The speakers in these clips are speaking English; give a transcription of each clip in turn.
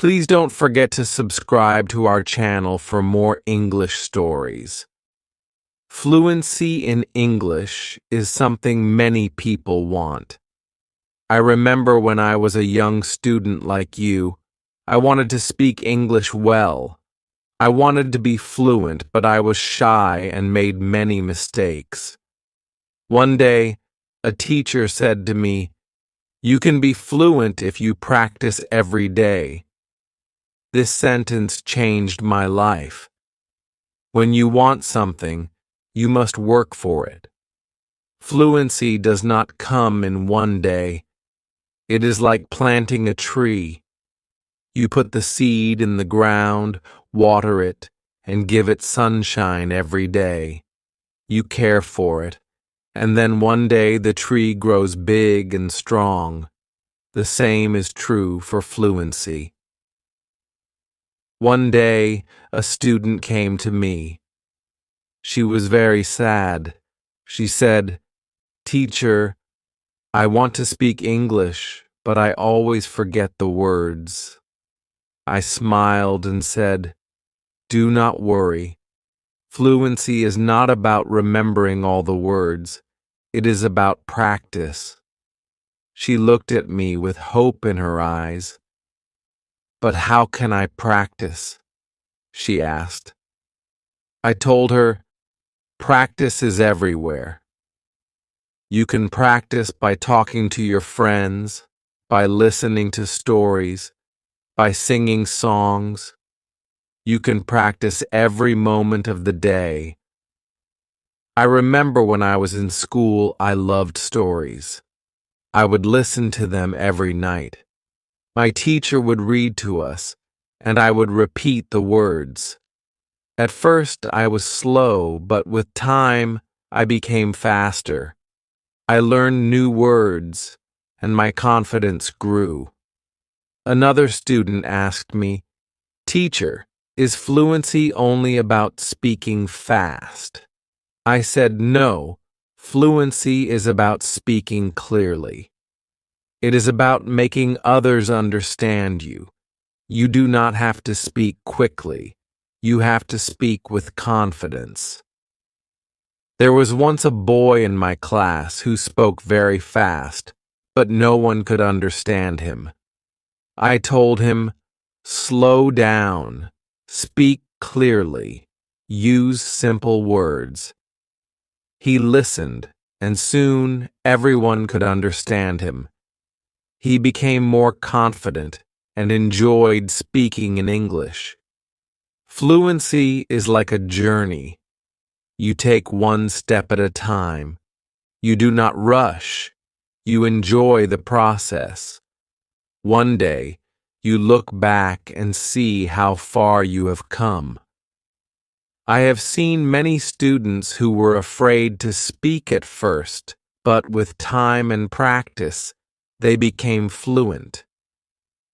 Please don't forget to subscribe to our channel for more English stories. Fluency in English is something many people want. I remember when I was a young student like you, I wanted to speak English well. I wanted to be fluent, but I was shy and made many mistakes. One day, a teacher said to me, "You can be fluent if you practice every day." This sentence changed my life. When you want something, you must work for it. Fluency does not come in one day. It is like planting a tree. You put the seed in the ground, water it, and give it sunshine every day. You care for it, and then one day the tree grows big and strong. The same is true for fluency. One day, a student came to me. She was very sad. She said, "Teacher, I want to speak English, but I always forget the words." I smiled and said, "Do not worry. Fluency is not about remembering all the words. It is about practice." She looked at me with hope in her eyes. "But how can I practice?" she asked. I told her, "Practice is everywhere. You can practice by talking to your friends, by listening to stories, by singing songs. You can practice every moment of the day." I remember when I was in school, I loved stories. I would listen to them every night. My teacher would read to us, and I would repeat the words. At first, I was slow, but with time, I became faster. I learned new words, and my confidence grew. Another student asked me, "Teacher, is fluency only about speaking fast?" I said, "No, fluency is about speaking clearly. It is about making others understand you. You do not have to speak quickly. You have to speak with confidence." There was once a boy in my class who spoke very fast, but no one could understand him. I told him, "Slow down, speak clearly, use simple words." He listened, and soon everyone could understand him. He became more confident and enjoyed speaking in English. Fluency is like a journey. You take one step at a time. You do not rush. You enjoy the process. One day, you look back and see how far you have come. I have seen many students who were afraid to speak at first, but with time and practice, they became fluent.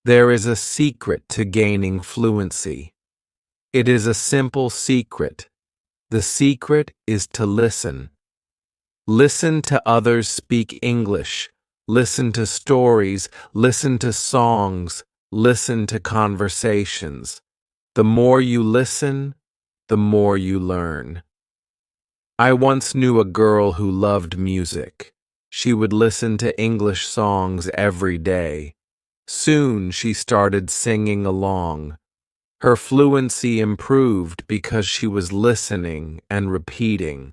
There is a secret to gaining fluency. It is a simple secret. The secret is to listen. Listen to others speak English. Listen to stories, listen to songs, listen to conversations. The more you listen, the more you learn. I once knew a girl who loved music. She would listen to English songs every day. Soon she started singing along. Her fluency improved because she was listening and repeating.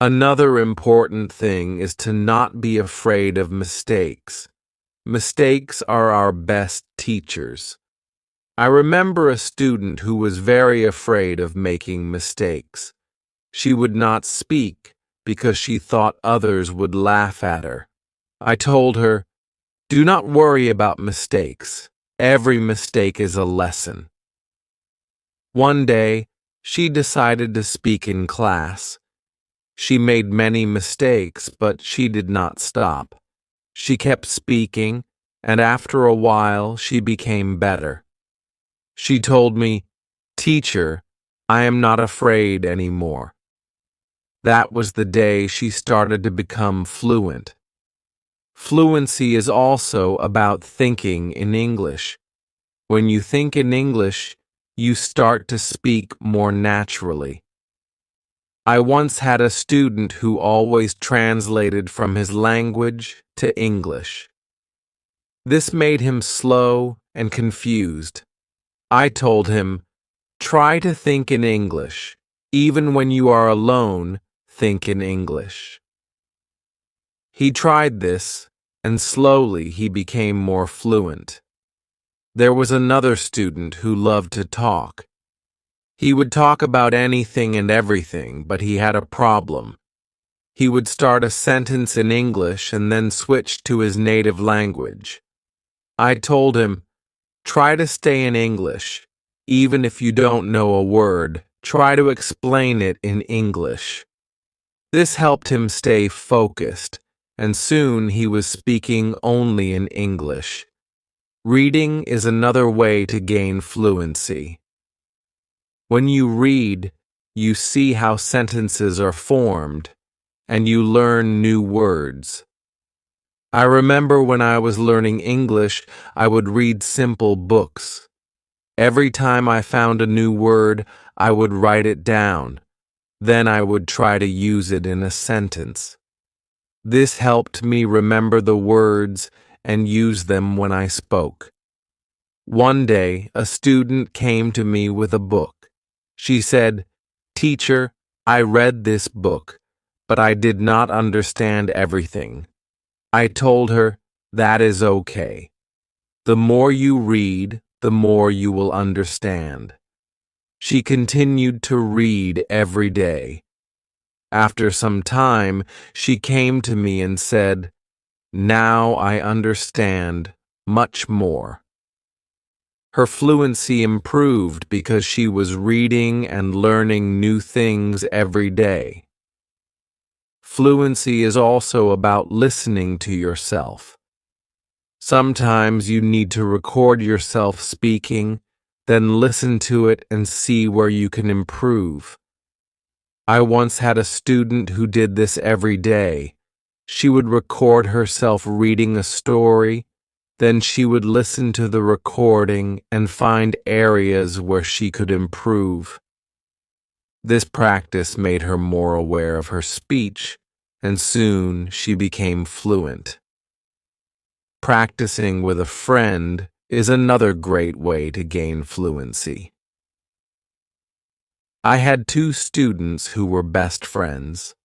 Another important thing is to not be afraid of mistakes. Mistakes are our best teachers. I remember a student who was very afraid of making mistakes. She would not speak because she thought others would laugh at her. I told her, "Do not worry about mistakes. Every mistake is a lesson." One day, she decided to speak in class. She made many mistakes, but she did not stop. She kept speaking, and after a while, she became better. She told me, "Teacher, I am not afraid anymore." That was the day she started to become fluent. Fluency is also about thinking in English. When you think in English, you start to speak more naturally. I once had a student who always translated from his language to English. This made him slow and confused. I told him, try to think in English. Even when you are alone, think in English. He tried this, and slowly he became more fluent. There was another student who loved to talk. He would talk about anything and everything, but he had a problem. He would start a sentence in English and then switch to his native language. I told him, try to stay in English. Even if you don't know a word, try to explain it in English. This helped him stay focused, and soon he was speaking only in English. Reading is another way to gain fluency. When you read, you see how sentences are formed, and you learn new words. I remember when I was learning English, I would read simple books. Every time I found a new word, I would write it down. Then I would try to use it in a sentence. This helped me remember the words and use them when I spoke. One day, a student came to me with a book. She said, "Teacher, I read this book, but I did not understand everything." I told her, that is okay. The more you read, the more you will understand. She continued to read every day. After some time, she came to me and said, "Now I understand much more." Her fluency improved because she was reading and learning new things every day. Fluency is also about listening to yourself. Sometimes you need to record yourself speaking, then listen to it and see where you can improve. I once had a student who did this every day. She would record herself reading a story, then she would listen to the recording and find areas where she could improve. This practice made her more aware of her speech, and soon she became fluent. Practicing with a friend is another great way to gain fluency. I had two students who were best friends.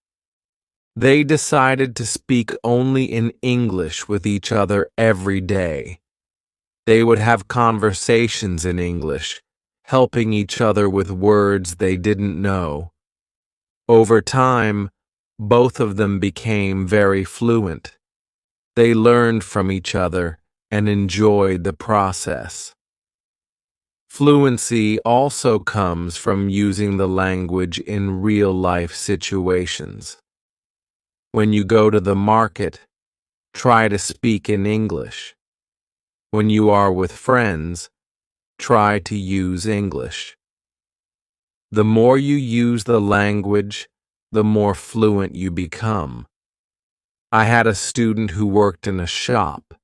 They decided to speak only in English with each other every day. They would have conversations in English, helping each other with words they didn't know. Over time, both of them became very fluent. They learned from each other and enjoyed the process. Fluency also comes from using the language in real-life situations. When you go to the market, try to speak in English. When you are with friends, try to use English. The more you use the language, the more fluent you become. I had a student who worked in a shop.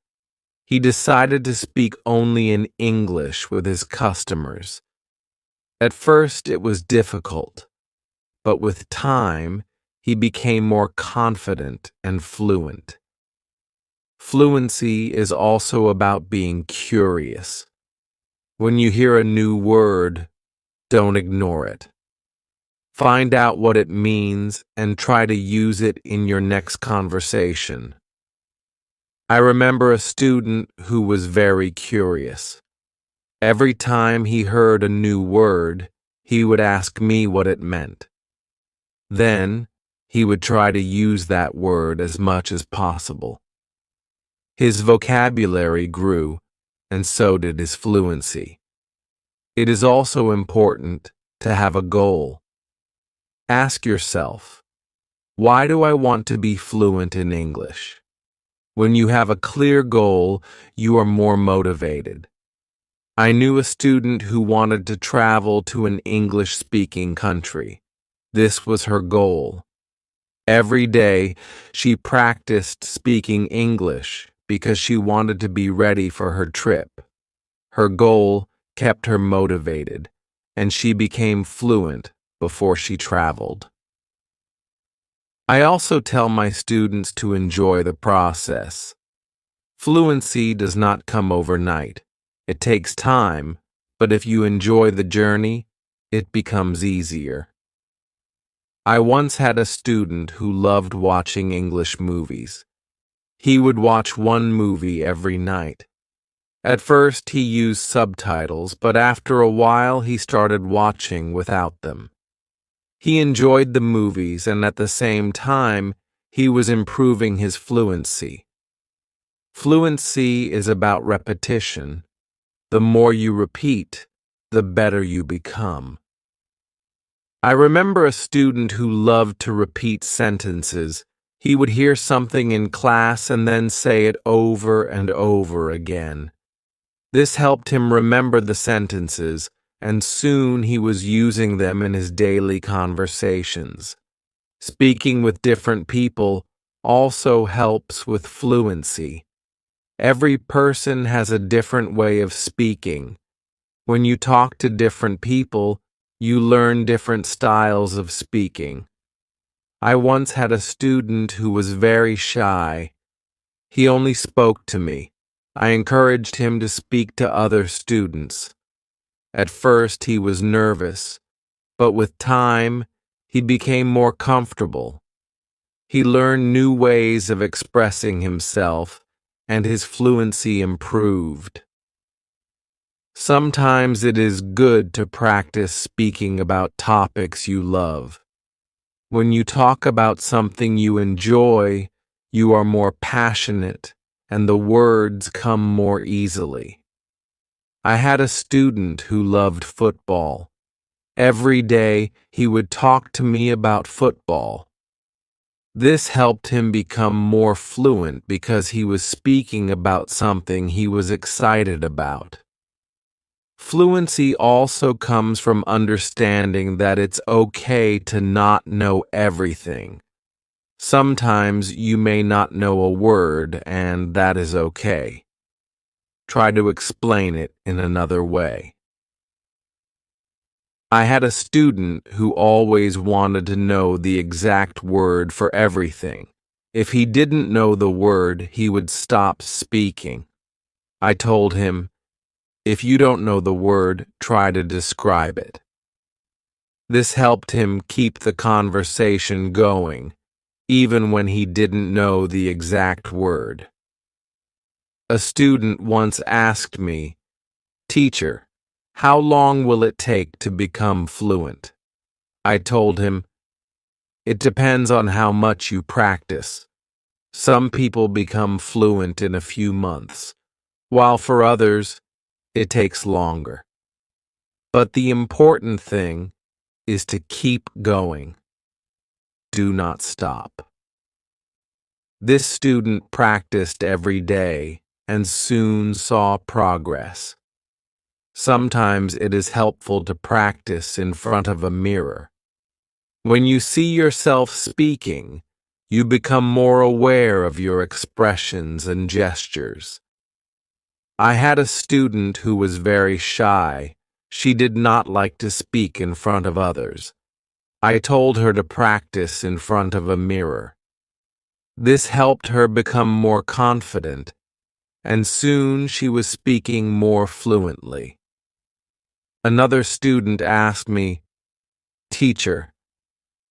He decided to speak only in English with his customers. At first, it was difficult, but with time, he became more confident and fluent. Fluency is also about being curious. When you hear a new word, don't ignore it. Find out what it means and try to use it in your next conversation. I remember a student who was very curious. Every time he heard a new word, he would ask me what it meant. Then, he would try to use that word as much as possible. His vocabulary grew, and so did his fluency. It is also important to have a goal. Ask yourself, why do I want to be fluent in English? When you have a clear goal, you are more motivated. I knew a student who wanted to travel to an English-speaking country. This was her goal. Every day, she practiced speaking English because she wanted to be ready for her trip. Her goal kept her motivated, and she became fluent before she traveled. I also tell my students to enjoy the process. Fluency does not come overnight. It takes time, but if you enjoy the journey, it becomes easier. I once had a student who loved watching English movies. He would watch one movie every night. At first, he used subtitles, but after a while, he started watching without them. He enjoyed the movies, and at the same time, he was improving his fluency. Fluency is about repetition. The more you repeat, the better you become. I remember a student who loved to repeat sentences. He would hear something in class and then say it over and over again. This helped him remember the sentences, and soon he was using them in his daily conversations. Speaking with different people also helps with fluency. Every person has a different way of speaking. When you talk to different people, you learn different styles of speaking. I once had a student who was very shy. He only spoke to me. I encouraged him to speak to other students. At first, he was nervous, but with time, he became more comfortable. He learned new ways of expressing himself, and his fluency improved. Sometimes it is good to practice speaking about topics you love. When you talk about something you enjoy, you are more passionate, and the words come more easily. I had a student who loved football. Every day, he would talk to me about football. This helped him become more fluent because he was speaking about something he was excited about. Fluency also comes from understanding that it's okay to not know everything. Sometimes you may not know a word, and that is okay. Try to explain it in another way. I had a student who always wanted to know the exact word for everything. If he didn't know the word, he would stop speaking. I told him, if you don't know the word, try to describe it. This helped him keep the conversation going, even when he didn't know the exact word. A student once asked me, "Teacher, how long will it take to become fluent?" I told him, it depends on how much you practice. Some people become fluent in a few months, while for others, it takes longer. But the important thing is to keep going. Do not stop. This student practiced every day and soon saw progress. Sometimes it is helpful to practice in front of a mirror. When you see yourself speaking, you become more aware of your expressions and gestures. I had a student who was very shy. She did not like to speak in front of others. I told her to practice in front of a mirror. This helped her become more confident, and soon she was speaking more fluently. Another student asked me, "Teacher,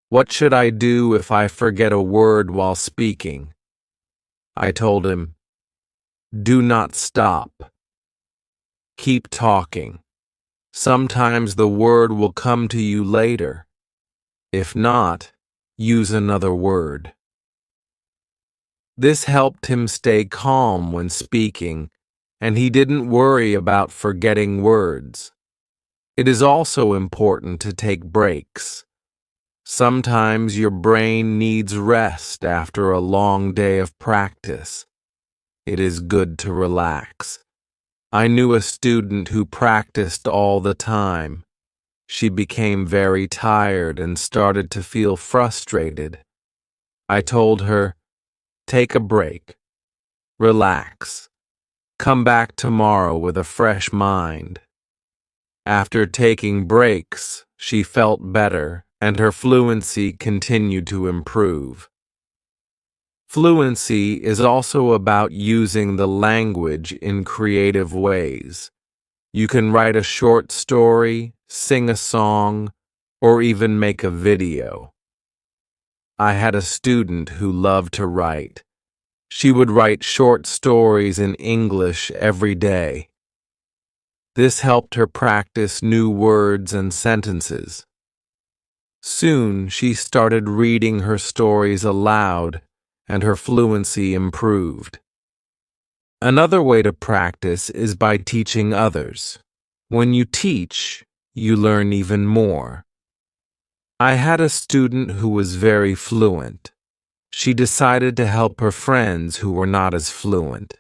what should I do if I forget a word while speaking?" I told him, do not stop. Keep talking. Sometimes the word will come to you later. If not, use another word. This helped him stay calm when speaking, and he didn't worry about forgetting words. It is also important to take breaks. Sometimes your brain needs rest after a long day of practice. It is good to relax. I knew a student who practiced all the time. She became very tired and started to feel frustrated. I told her, take a break. Relax. Come back tomorrow with a fresh mind. After taking breaks, she felt better, and her fluency continued to improve. Fluency is also about using the language in creative ways. You can write a short story, sing a song, or even make a video. I had a student who loved to write. She would write short stories in English every day. This helped her practice new words and sentences. Soon she started reading her stories aloud, and her fluency improved. Another way to practice is by teaching others. When you teach, you learn even more. I had a student who was very fluent. She decided to help her friends who were not as fluent.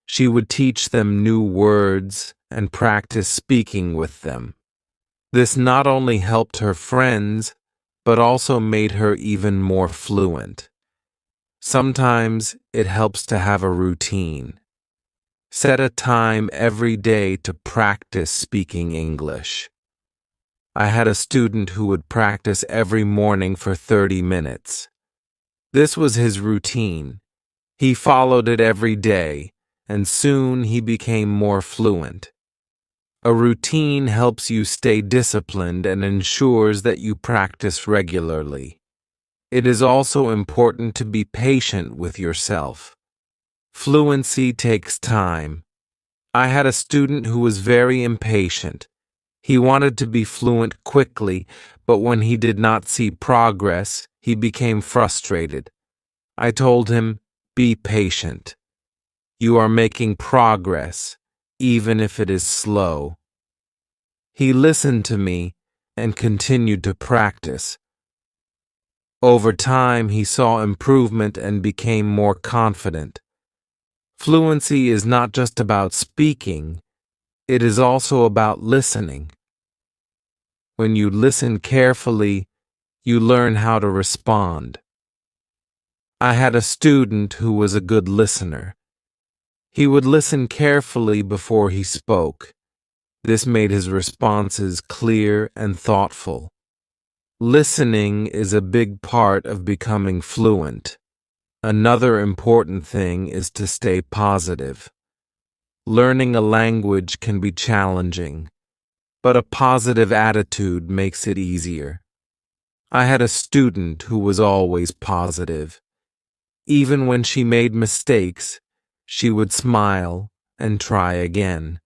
She would teach them new words and practice speaking with them. This not only helped her friends, but also made her even more fluent. Sometimes it helps to have a routine. Set a time every day to practice speaking English. I had a student who would practice every morning for 30 minutes. This was his routine. He followed it every day, and soon he became more fluent. A routine helps you stay disciplined and ensures that you practice regularly. It is also important to be patient with yourself. Fluency takes time. I had a student who was very impatient. He wanted to be fluent quickly, but when he did not see progress, he became frustrated. I told him, "Be patient. You are making progress, even if it is slow." He listened to me and continued to practice. Over time, he saw improvement and became more confident. Fluency is not just about speaking, it is also about listening. When you listen carefully, you learn how to respond. I had a student who was a good listener. He would listen carefully before he spoke. This made his responses clear and thoughtful. Listening is a big part of becoming fluent. Another important thing is to stay positive. Learning a language can be challenging, but a positive attitude makes it easier. I had a student who was always positive. Even when she made mistakes, she would smile and try again.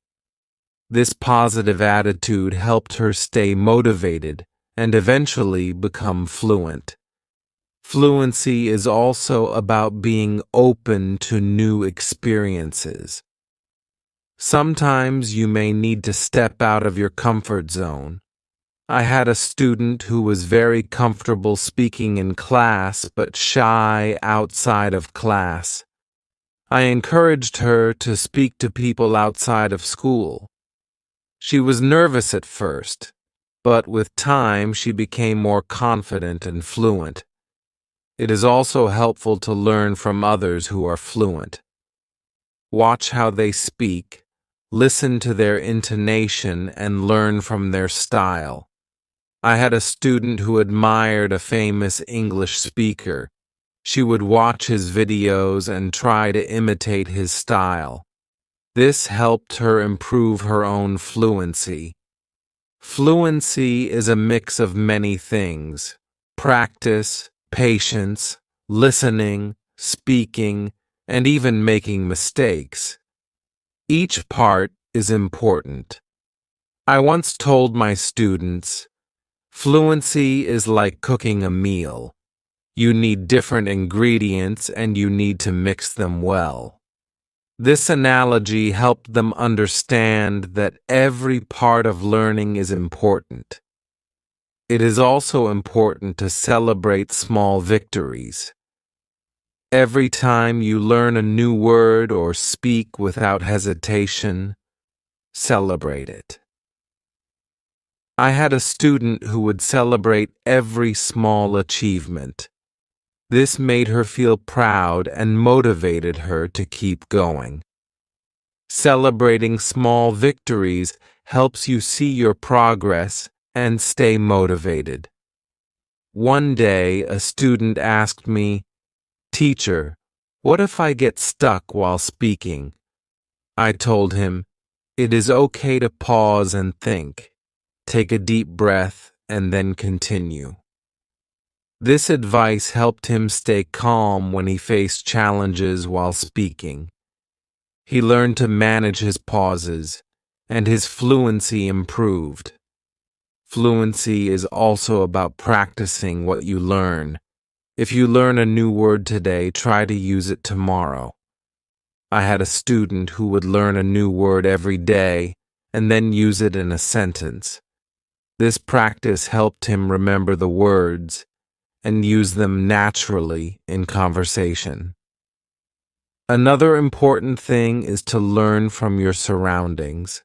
This positive attitude helped her stay motivated and eventually become fluent. Fluency is also about being open to new experiences. Sometimes you may need to step out of your comfort zone. I had a student who was very comfortable speaking in class but shy outside of class. I encouraged her to speak to people outside of school. She was nervous at first, but with time she became more confident and fluent. It is also helpful to learn from others who are fluent. Watch how they speak, listen to their intonation, and learn from their style. I had a student who admired a famous English speaker. She would watch his videos and try to imitate his style. This helped her improve her own fluency. Fluency is a mix of many things: practice, patience, listening, speaking, and even making mistakes. Each part is important. I once told my students, fluency is like cooking a meal. You need different ingredients and you need to mix them well. This analogy helped them understand that every part of learning is important. It is also important to celebrate small victories. Every time you learn a new word or speak without hesitation, celebrate it. I had a student who would celebrate every small achievement. This made her feel proud and motivated her to keep going. Celebrating small victories helps you see your progress and stay motivated. One day, a student asked me, "Teacher, what if I get stuck while speaking?" I told him, "It is okay to pause and think. Take a deep breath and then continue." This advice helped him stay calm when he faced challenges while speaking. He learned to manage his pauses, and his fluency improved. Fluency is also about practicing what you learn. If you learn a new word today, try to use it tomorrow. I had a student who would learn a new word every day and then use it in a sentence. This practice helped him remember the words and use them naturally in conversation. Another important thing is to learn from your surroundings.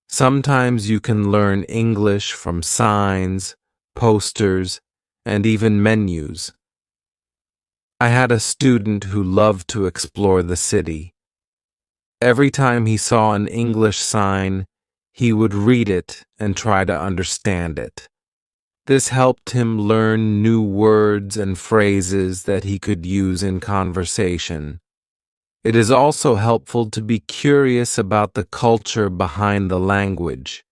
Sometimes you can learn English from signs, posters, and even menus. I had a student who loved to explore the city. Every time he saw an English sign, he would read it and try to understand it. This helped him learn new words and phrases that he could use in conversation. It is also helpful to be curious about the culture behind the language.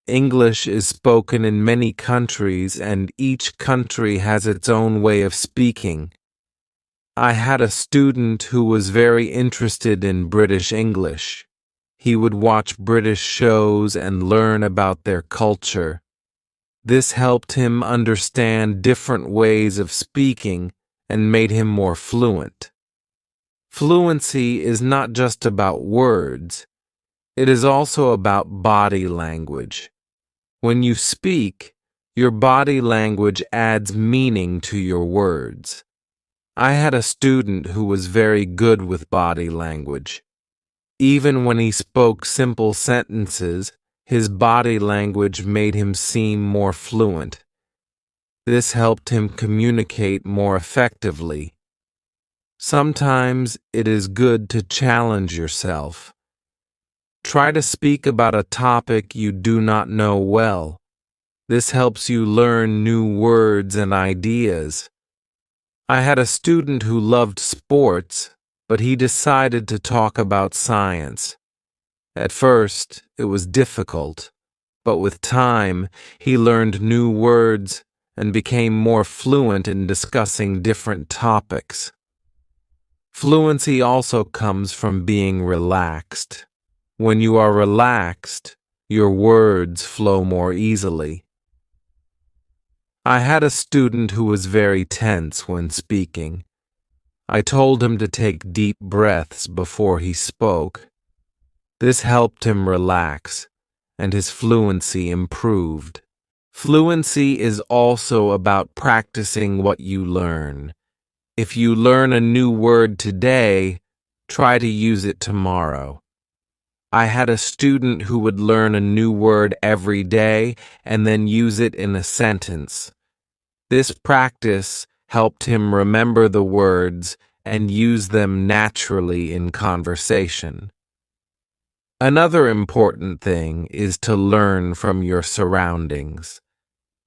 English is spoken in many countries, and each country has its own way of speaking. I had a student who was very interested in British English. He would watch British shows and learn about their culture. This helped him understand different ways of speaking and made him more fluent. Fluency is not just about words. It is also about body language. When you speak, your body language adds meaning to your words. I had a student who was very good with body language. Even when he spoke simple sentences, his body language made him seem more fluent. This helped him communicate more effectively. Sometimes it is good to challenge yourself. Try to speak about a topic you do not know well. This helps you learn new words and ideas. I had a student who loved sports, but he decided to talk about science. At first, it was difficult, but with time, he learned new words and became more fluent in discussing different topics. Fluency also comes from being relaxed. When you are relaxed, your words flow more easily. I had a student who was very tense when speaking. I told him to take deep breaths before he spoke. This helped him relax, and his fluency improved. Fluency is also about practicing what you learn. If you learn a new word today, try to use it tomorrow. I had a student who would learn a new word every day and then use it in a sentence. This practice helped him remember the words and use them naturally in conversation. Another important thing is to learn from your surroundings.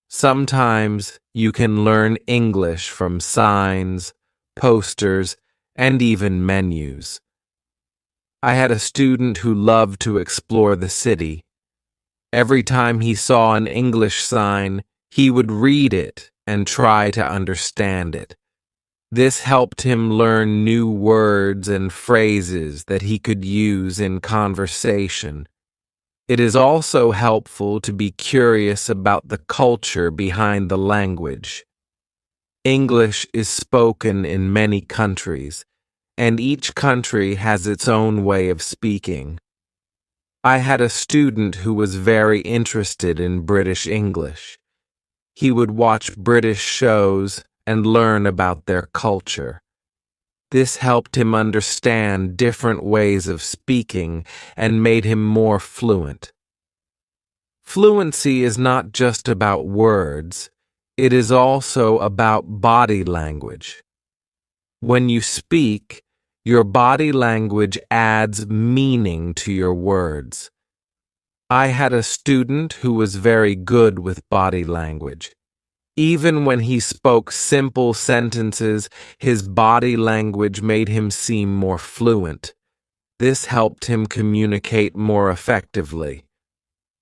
Sometimes you can learn English from signs, posters, and even menus. I had a student who loved to explore the city. Every time he saw an English sign, he would read it and try to understand it. This helped him learn new words and phrases that he could use in conversation. It is also helpful to be curious about the culture behind the language. English is spoken in many countries, and each country has its own way of speaking. I had a student who was very interested in British English. He would watch British shows and learn about their culture. This helped him understand different ways of speaking and made him more fluent. Fluency is not just about words, it is also about body language. When you speak, Your body language adds meaning to your words. I had a student who was very good with body language. Even when he spoke simple sentences, his body language made him seem more fluent. This helped him communicate more effectively.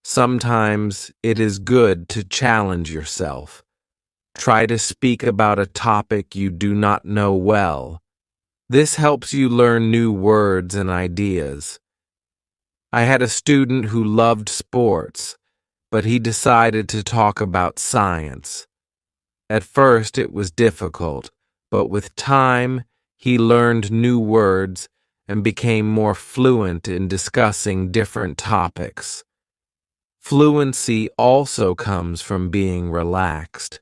Sometimes it is good to challenge yourself. Try to speak about a topic you do not know well. This helps you learn new words and ideas. I had a student who loved sports, but he decided to talk about science. At first it was difficult, but with time he learned new words and became more fluent in discussing different topics. Fluency also comes from being relaxed.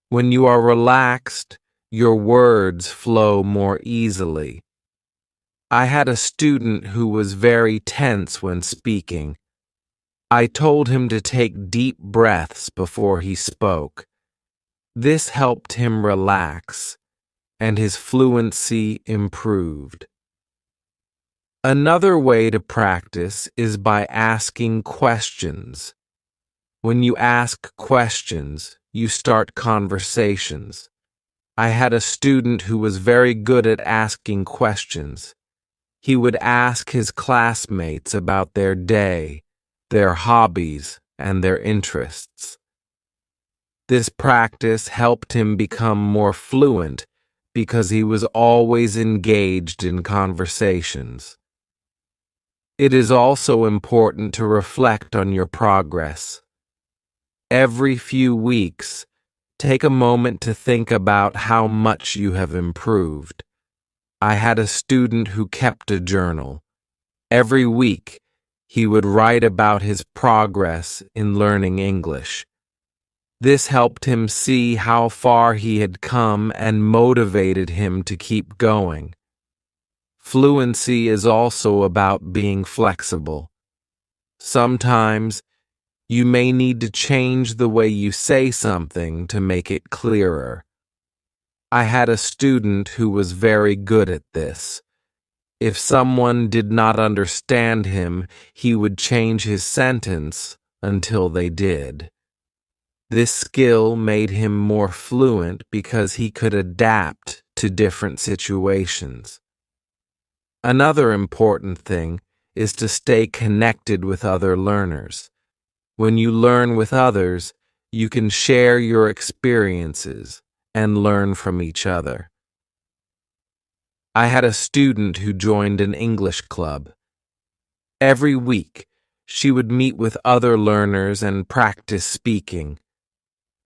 When you are relaxed, your words flow more easily. I had a student who was very tense when speaking. I told him to take deep breaths before he spoke. This helped him relax, and his fluency improved. Another way to practice is by asking questions. When you ask questions, you start conversations. I had a student who was very good at asking questions. He would ask his classmates about their day, their hobbies, and their interests. This practice helped him become more fluent because he was always engaged in conversations. It is also important to reflect on your progress. Every few weeks, take a moment to think about how much you have improved. I had a student who kept a journal. Every week, he would write about his progress in learning English. This helped him see how far he had come and motivated him to keep going. Fluency is also about being flexible. Sometimes, you may need to change the way you say something to make it clearer. I had a student who was very good at this. If someone did not understand him, he would change his sentence until they did. This skill made him more fluent because he could adapt to different situations. Another important thing is to stay connected with other learners. When you learn with others, you can share your experiences and learn from each other. I had a student who joined an English club. Every week, she would meet with other learners and practice speaking.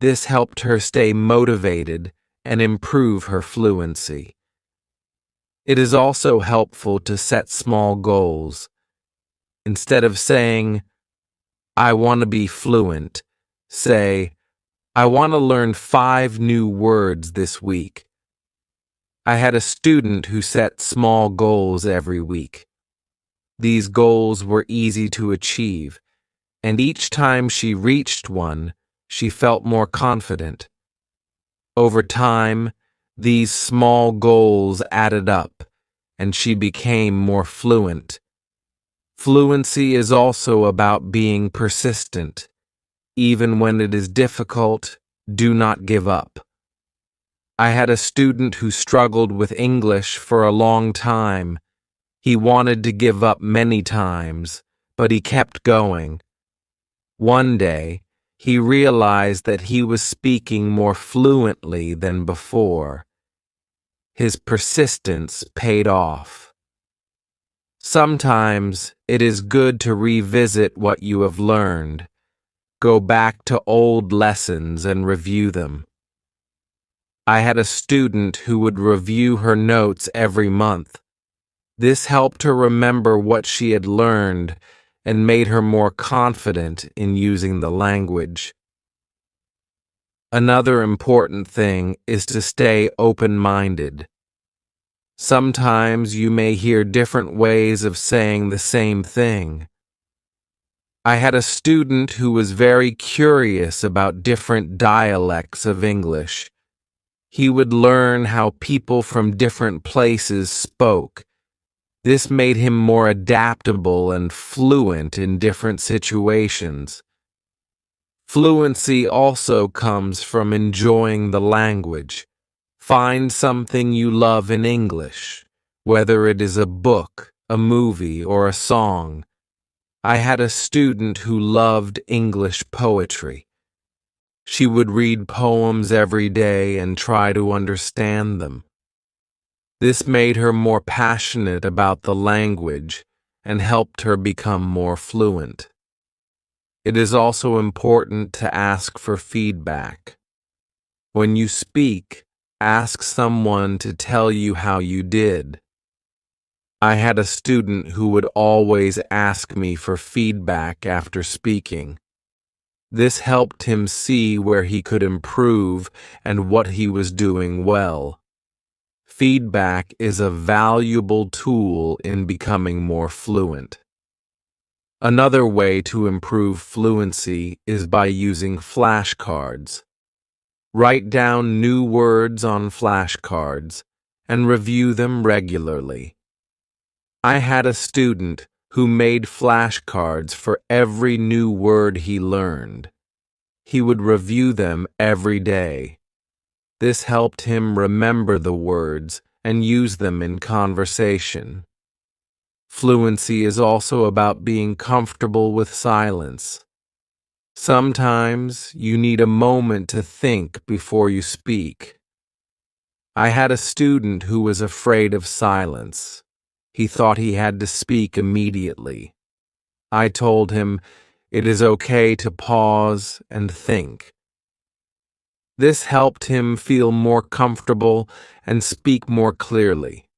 This helped her stay motivated and improve her fluency. It is also helpful to set small goals. Instead of saying, "I want to be fluent," say, "I want to learn 5 new words this week." I had a student who set small goals every week. These goals were easy to achieve, and each time she reached one, she felt more confident. Over time, these small goals added up, and she became more fluent. Fluency is also about being persistent. Even when it is difficult, do not give up. I had a student who struggled with English for a long time. He wanted to give up many times, but he kept going. One day, he realized that he was speaking more fluently than before. His persistence paid off. Sometimes it is good to revisit what you have learned. Go back to old lessons and review them. I had a student who would review her notes every month. This helped her remember what she had learned and made her more confident in using the language. Another important thing is to stay open-minded. Sometimes you may hear different ways of saying the same thing. I had a student who was very curious about different dialects of English. He would learn how people from different places spoke. This made him more adaptable and fluent in different situations. Fluency also comes from enjoying the language. Find something you love in English, whether it is a book, a movie, or a song. I had a student who loved English poetry. She would read poems every day and try to understand them. This made her more passionate about the language and helped her become more fluent. It is also important to ask for feedback. When you speak, ask someone to tell you how you did. I had a student who would always ask me for feedback after speaking. This helped him see where he could improve and what he was doing well. Feedback is a valuable tool in becoming more fluent. Another way to improve fluency is by using flashcards. Write down new words on flashcards and review them regularly. I had a student who made flashcards for every new word he learned. He would review them every day. This helped him remember the words and use them in conversation. Fluency is also about being comfortable with silence. Sometimes you need a moment to think before you speak. I had a student who was afraid of silence. He thought he had to speak immediately. I told him it is okay to pause and think. This helped him feel more comfortable and speak more clearly.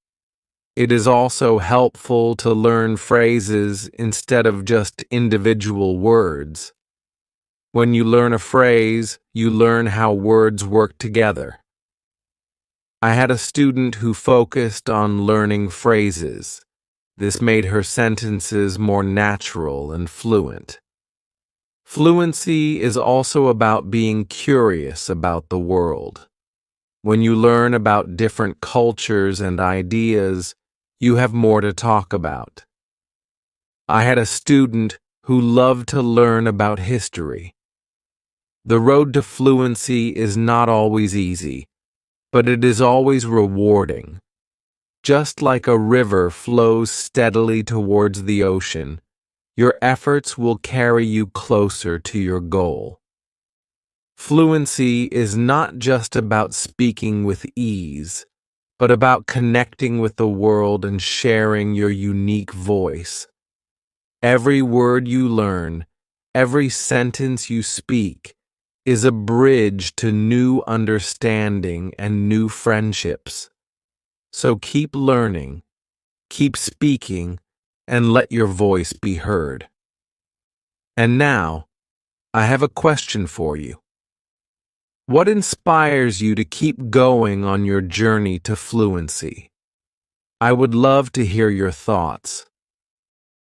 It is also helpful to learn phrases instead of just individual words. When you learn a phrase, you learn how words work together. I had a student who focused on learning phrases. This made her sentences more natural and fluent. Fluency is also about being curious about the world. When you learn about different cultures and ideas, you have more to talk about. I had a student who loved to learn about history. The road to fluency is not always easy, but it is always rewarding. Just like a river flows steadily towards the ocean, your efforts will carry you closer to your goal. Fluency is not just about speaking with ease, but about connecting with the world and sharing your unique voice. Every word you learn, every sentence you speak, is a bridge to new understanding and new friendships. So keep learning, keep speaking, and let your voice be heard. And now, I have a question for you. What inspires you to keep going on your journey to fluency? I would love to hear your thoughts.